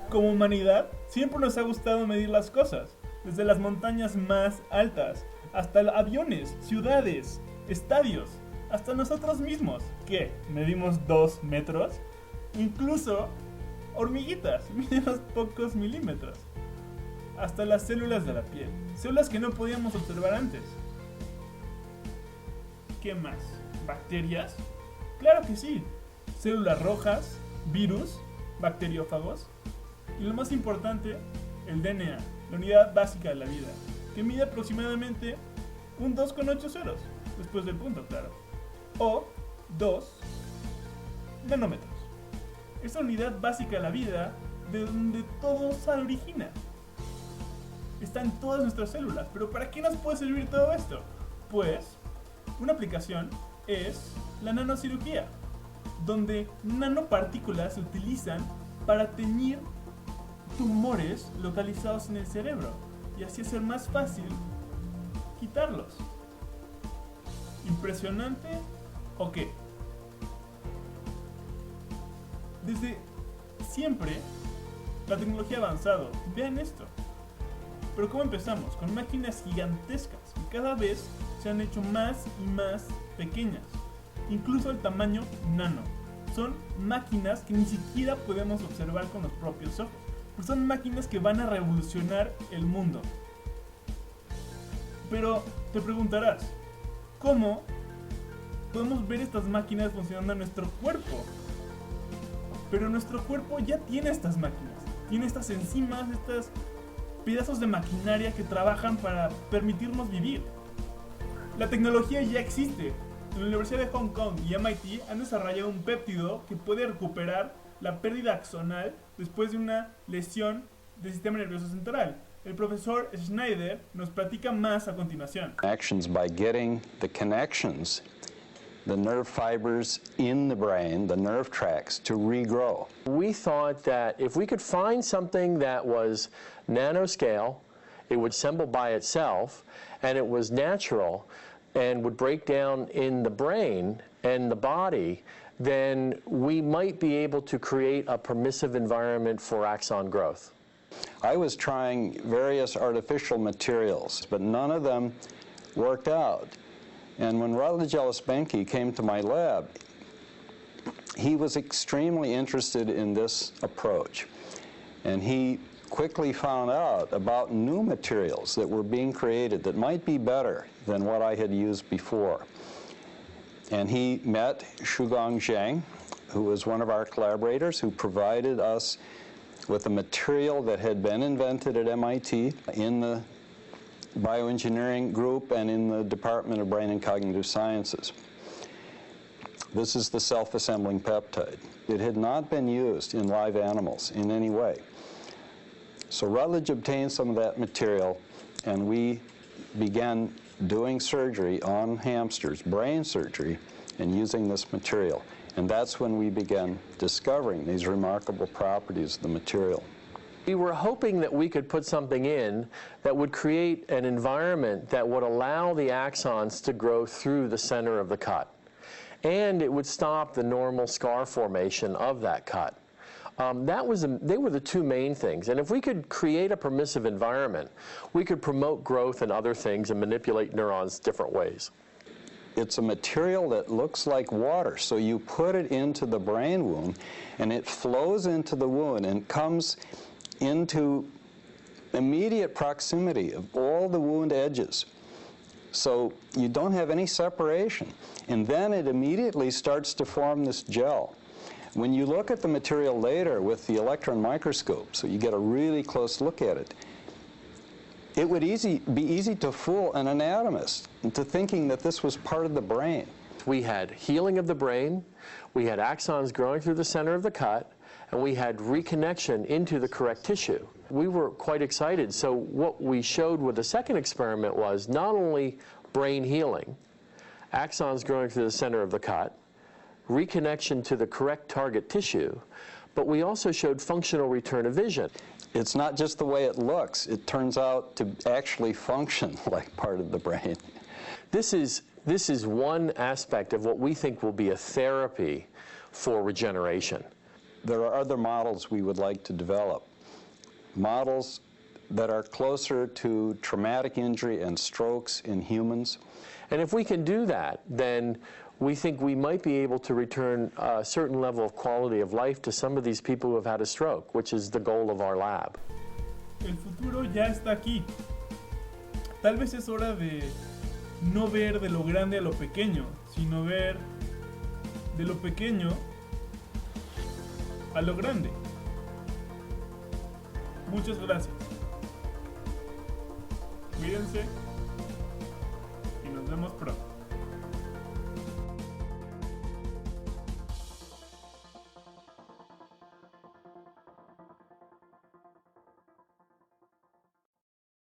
Como humanidad, siempre nos ha gustado medir las cosas, desde las montañas más altas, hasta aviones, ciudades, estadios, hasta nosotros mismos, que medimos 2 metros, incluso hormiguitas, medimos pocos milímetros, hasta las células de la piel, células que no podíamos observar antes. ¿Qué más? ¿Bacterias? Claro que sí, células rojas, virus, bacteriófagos, y lo más importante, el DNA, la unidad básica de la vida, que mide aproximadamente un 2,8 ceros, después del punto, claro, o 2 nanómetros. Esa unidad básica de la vida, de donde todo se origina. Está en todas nuestras células, pero ¿para qué nos puede servir todo esto? Pues, una aplicación es la nanocirugía, donde nanopartículas se utilizan para teñir tumores localizados en el cerebro y así hacer más fácil quitarlos. ¿Impresionante o qué? Desde siempre la tecnología ha avanzado. Vean esto. Pero ¿cómo empezamos? Con máquinas gigantescas que cada vez se han hecho más y más pequeñas, incluso el tamaño nano. Son máquinas que ni siquiera podemos observar con los propios ojos. Son máquinas que van a revolucionar el mundo. Pero te preguntarás, ¿cómo podemos ver estas máquinas funcionando en nuestro cuerpo? Pero nuestro cuerpo ya tiene estas máquinas, tiene estas enzimas, estos pedazos de maquinaria que trabajan para permitirnos vivir. La tecnología ya existe. En la Universidad de Hong Kong y MIT han desarrollado un péptido que puede recuperar la pérdida axonal después de una lesión del sistema nervioso central. El profesor Schneider nos platica más a continuación. Actions by getting the connections, the nerve fibers in the brain, the nerve tracts, to regrow. We thought that if we could find something that was nanoscale, it would assemble by itself, and it was natural, and would break down in the brain and the body, then we might be able to create a permissive environment for axon growth. I was trying various artificial materials, but none of them worked out. And when Rutledge Ellis Benke came to my lab, he was extremely interested in this approach. And he quickly found out about new materials that were being created that might be better than what I had used before. And he met Shugong Zhang, who was one of our collaborators, who provided us with a material that had been invented at MIT in the bioengineering group and in the Department of Brain and Cognitive Sciences. This is the self-assembling peptide. It had not been used in live animals in any way. So Rutledge obtained some of that material, and we began doing surgery on hamsters, brain surgery, and using this material. And that's when we began discovering these remarkable properties of the material. We were hoping that we could put something in that would create an environment that would allow the axons to grow through the center of the cut. And it would stop the normal scar formation of that cut. They were the two main things. And if we could create a permissive environment, we could promote growth and other things and manipulate neurons different ways. It's a material that looks like water, so you put it into the brain wound, and it flows into the wound and comes into immediate proximity of all the wound edges. So you don't have any separation. And then it immediately starts to form this gel. When you look at the material later with the electron microscope, so you get a really close look at it, it would be easy to fool an anatomist into thinking that this was part of the brain. We had healing of the brain, we had axons growing through the center of the cut, and we had reconnection into the correct tissue. We were quite excited. So what we showed with the second experiment was not only brain healing, axons growing through the center of the cut, reconnection to the correct target tissue, but we also showed functional return of vision. It's not just the way it looks. It turns out to actually function like part of the brain. This is one aspect of what we think will be a therapy for regeneration. there are other models we would like to develop. Models that are closer to traumatic injury and strokes in humans. And if we can do that, then we think we might be able to return a certain level of quality of life to some of these people who have had a stroke, which is the goal of our lab. El futuro ya está aquí. Tal vez es hora de no ver de lo grande a lo pequeño, sino ver de lo pequeño a lo grande. Muchas gracias. Cuídense.